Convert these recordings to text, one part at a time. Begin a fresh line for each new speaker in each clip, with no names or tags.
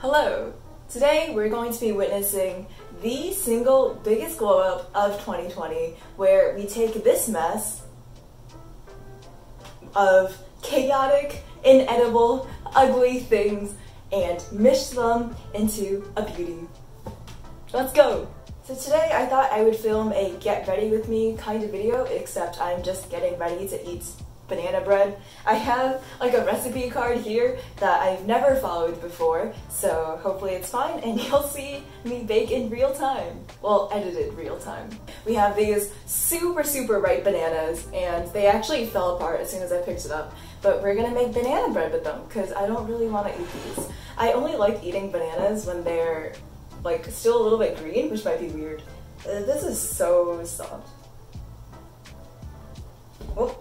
Hello! Today we're going to be witnessing the single biggest glow up of 2020, where we take this mess of chaotic, inedible, ugly things and mish them into a beauty. Let's go! So today I thought I would film a get ready with me kind of video, except I'm just getting ready to eat banana bread. I have like a recipe card here that I've never followed before, so hopefully it's fine and you'll see me bake in real time. Well, edited real time. We have these super ripe bananas and they actually fell apart as soon as I picked it up, but we're gonna make banana bread with them because I don't really want to eat these. I only like eating bananas when they're like still a little bit green, which might be weird. This is so soft. Oh.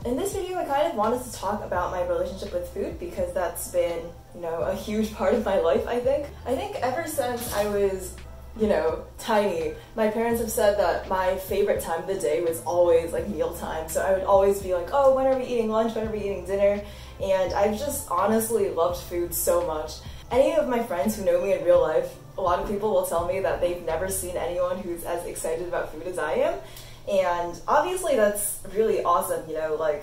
In this video, I kind of wanted to talk about my relationship with food because that's been, a huge part of my life, I think. I think ever since I was, tiny, my parents have said that my favorite time of the day was always like mealtime. So I would always be like, oh, when are we eating lunch? When are we eating dinner? And I've just honestly loved food so much. Any of my friends who know me in real life, a lot of people will tell me that they've never seen anyone who's as excited about food as I am. And obviously that's really awesome, like...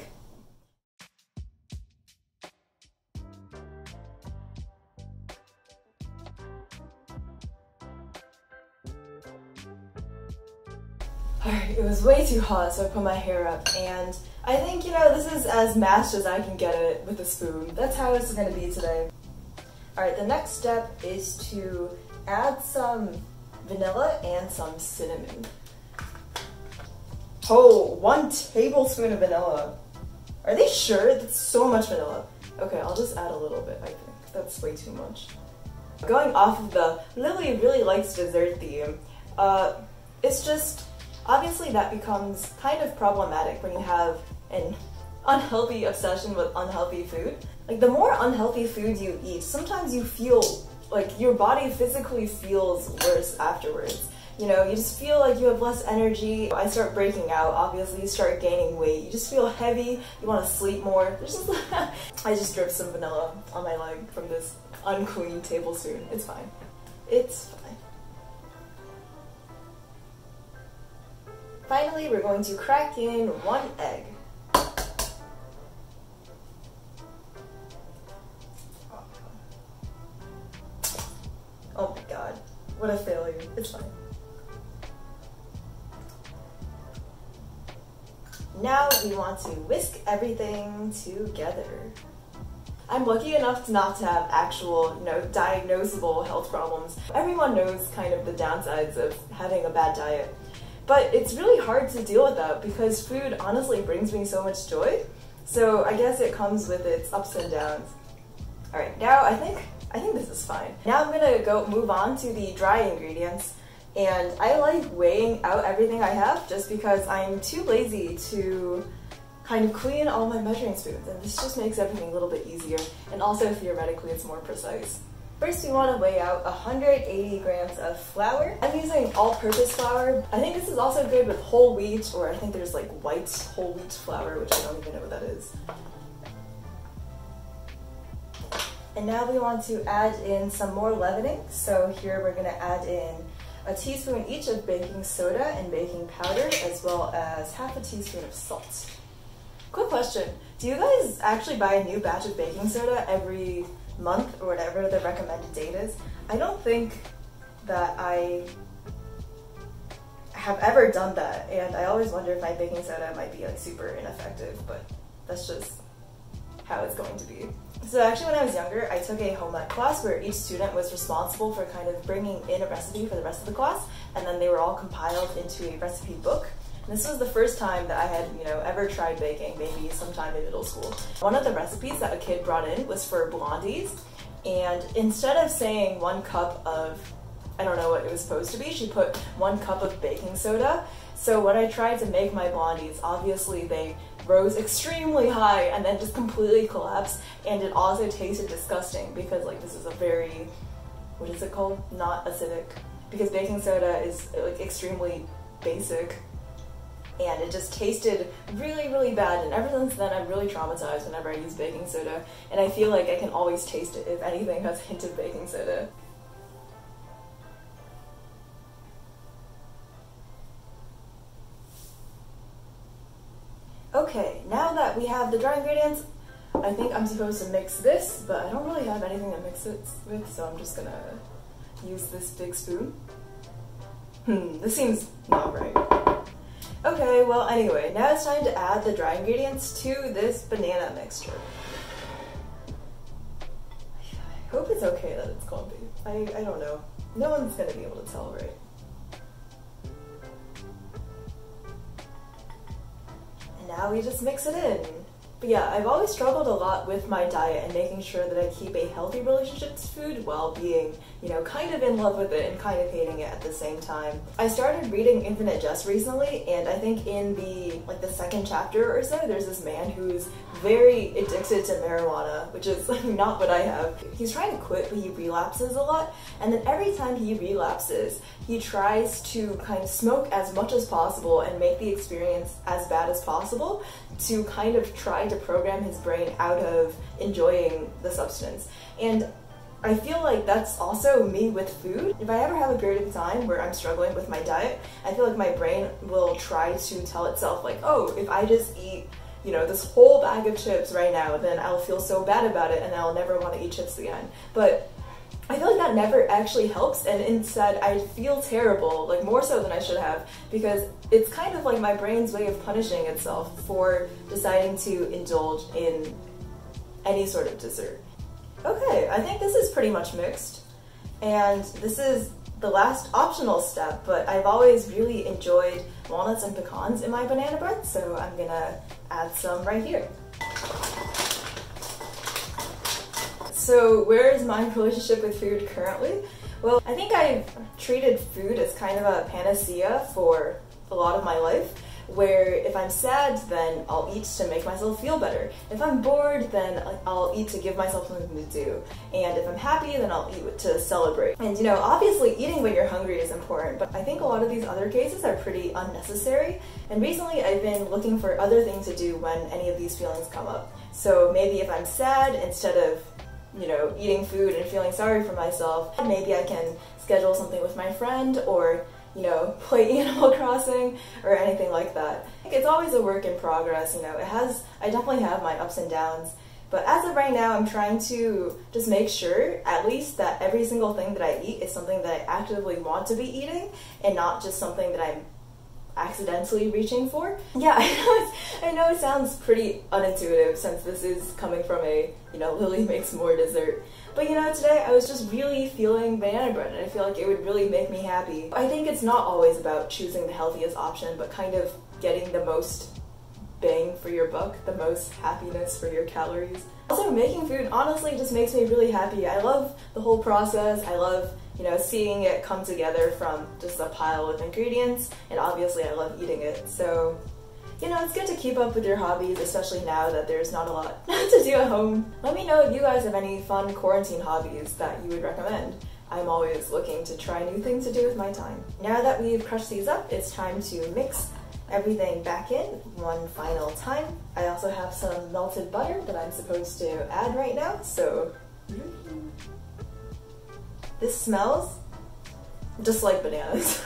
Alright, it was way too hot, so I put my hair up, and I think, this is as mashed as I can get it with a spoon. That's how it's gonna be today. Alright, the next step is to add some vanilla and some cinnamon. Oh, 1 tablespoon of vanilla. Are they sure? That's so much vanilla. Okay, I'll just add a little bit, I think. That's way too much. Going off of the Lily really likes dessert theme, it's just, obviously that becomes kind of problematic when you have an unhealthy obsession with unhealthy food. Like, the more unhealthy food you eat, sometimes you feel like your body physically feels worse afterwards. You just feel like you have less energy. I start breaking out, obviously you start gaining weight. You just feel heavy, you want to sleep more. There's just I just dripped some vanilla on my leg from this unclean tablespoon. It's fine. It's fine. Finally, we're going to crack in 1 egg. Oh my god, what a failure. It's fine. Now we want to whisk everything together. I'm lucky enough not to have actual, diagnosable health problems. Everyone knows kind of the downsides of having a bad diet. But it's really hard to deal with that because food honestly brings me so much joy. So I guess it comes with its ups and downs. Alright, now I think this is fine. Now I'm gonna move on to the dry ingredients. And I like weighing out everything I have just because I'm too lazy to kind of clean all my measuring spoons, and this just makes everything a little bit easier, and also theoretically it's more precise. First we want to weigh out 180 grams of flour. I'm using all-purpose flour. I think this is also good with whole wheat, or I think there's like white whole wheat flour, which I don't even know what that is. And now we want to add in some more leavening, so here we're going to add in a teaspoon each of baking soda and baking powder, as well as half a teaspoon of salt. Quick question, do you guys actually buy a new batch of baking soda every month or whatever the recommended date is? I don't think that I have ever done that, and I always wonder if my baking soda might be like super ineffective, but that's just how it's going to be. So actually when I was younger, I took a home ec class where each student was responsible for kind of bringing in a recipe for the rest of the class, and then they were all compiled into a recipe book. And this was the first time that I had, ever tried baking, maybe sometime in middle school. One of the recipes that a kid brought in was for blondies, and instead of saying 1 cup of, I don't know what it was supposed to be, she put 1 cup of baking soda. So when I tried to make my blondies, obviously they rose extremely high and then just completely collapsed, and it also tasted disgusting because this is a very, what is it called? Not acidic, because baking soda is extremely basic. and it just tasted really, really bad, and ever since then I'm really traumatized whenever I use baking soda, and I feel like I can always taste it if anything has a hint of baking soda. Okay, now that we have the dry ingredients, I think I'm supposed to mix this, but I don't really have anything to mix it with, so I'm just gonna use this big spoon. This seems not right. Okay, well anyway, now it's time to add the dry ingredients to this banana mixture. I hope it's okay that it's clumpy. I don't know. No one's gonna be able to tell, right? And now we just mix it in. But yeah, I've always struggled a lot with my diet and making sure that I keep a healthy relationship to food while being, you know, kind of in love with it and kind of hating it at the same time. I started reading Infinite Jest recently, and I think in the second chapter or so, there's this man who's very addicted to marijuana, which is not what I have. He's trying to quit, but he relapses a lot, and then every time he relapses, he tries to kind of smoke as much as possible and make the experience as bad as possible to kind of try to program his brain out of enjoying the substance. And I feel like that's also me with food. If I ever have a period of time where I'm struggling with my diet, I feel like my brain will try to tell itself like, oh, if I just eat, you know, this whole bag of chips right now, then I'll feel so bad about it and I'll never want to eat chips again. But I feel like that never actually helps, and instead I feel terrible, like more so than I should have, because it's kind of like my brain's way of punishing itself for deciding to indulge in any sort of dessert. Okay, I think this is pretty much mixed, and this is the last optional step, but I've always really enjoyed walnuts and pecans in my banana bread, so I'm gonna add some right here. So where is my relationship with food currently? Well, I think I've treated food as kind of a panacea for a lot of my life, where if I'm sad, then I'll eat to make myself feel better. If I'm bored, then I'll eat to give myself something to do. And if I'm happy, then I'll eat to celebrate. And you know, obviously eating when you're hungry is important, but I think a lot of these other cases are pretty unnecessary. And recently I've been looking for other things to do when any of these feelings come up. So maybe if I'm sad, instead of, you know, eating food and feeling sorry for myself, maybe I can schedule something with my friend, or, you know, play Animal Crossing or anything like that. It's always a work in progress, you know, I definitely have my ups and downs, but as of right now, I'm trying to just make sure, at least, that every single thing that I eat is something that I actively want to be eating, and not just something that I'm accidentally reaching for. Yeah, I know it sounds pretty unintuitive since this is coming from a, you know, Lily makes more dessert. But you know, today I was just really feeling banana bread, and I feel like it would really make me happy. I think it's not always about choosing the healthiest option, but kind of getting the most bang for your buck, the most happiness for your calories. Also, making food honestly just makes me really happy. I love the whole process. I love, you know, seeing it come together from just a pile of ingredients, and obviously I love eating it. So, you know, it's good to keep up with your hobbies, especially now that there's not a lot to do at home. Let me know if you guys have any fun quarantine hobbies that you would recommend. I'm always looking to try new things to do with my time. Now that we've crushed these up, it's time to mix everything back in one final time. I also have some melted butter that I'm supposed to add right now, so this smells just like bananas.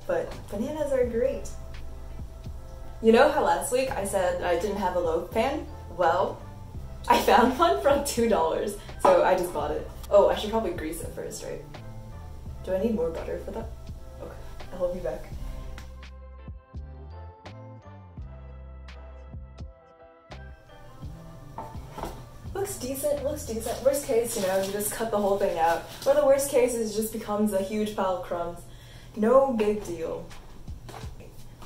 But bananas are great. You know how last week I said I didn't have a loaf pan? Well, I found one for like $2, so I just bought it. Oh, I should probably grease it first, right? Do I need more butter for that? Okay, I'll be back. Looks decent, looks decent. Worst case, you know, you just cut the whole thing out. Or the worst case is it just becomes a huge pile of crumbs. No big deal.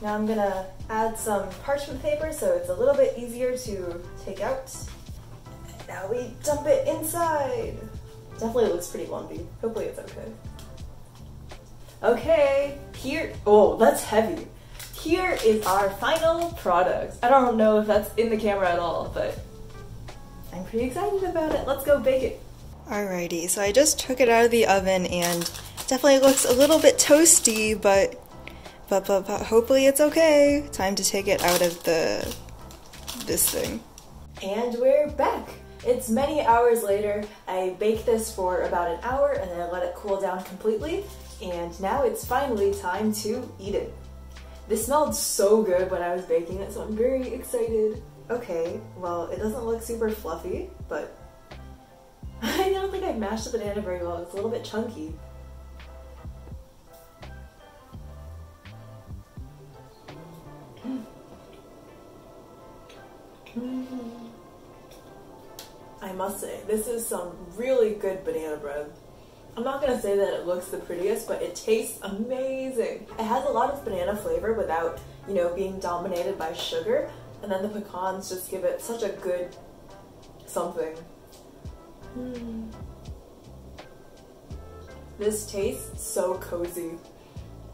Now I'm gonna add some parchment paper so it's a little bit easier to take out. Now we dump it inside. Definitely looks pretty lumpy. Hopefully it's okay. Okay, here, oh, that's heavy. Here is our final product. I don't know if that's in the camera at all, but I'm pretty excited about it. Let's go bake it. Alrighty, so I just took it out of the oven and definitely looks a little bit toasty, but
But hopefully it's okay. Time to take it out of this thing.
And we're back! It's many hours later. I baked this for about an hour and then I let it cool down completely, and now it's finally time to eat it. This smelled so good when I was baking it, so I'm very excited. Okay, well, it doesn't look super fluffy, but I don't think I mashed the banana very well. It's a little bit chunky. I must say, this is some really good banana bread. I'm not gonna say that it looks the prettiest, but it tastes amazing. It has a lot of banana flavor without, you know, being dominated by sugar, and then the pecans just give it such a good something. This tastes so cozy.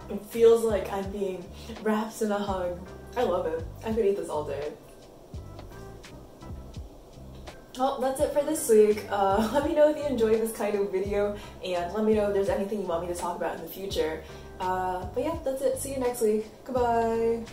It feels like I'm being wrapped in a hug. I love it. I could eat this all day. Well, that's it for this week. Let me know if you enjoyed this kind of video, and let me know if there's anything you want me to talk about in the future. But yeah, that's it. See you next week. Goodbye!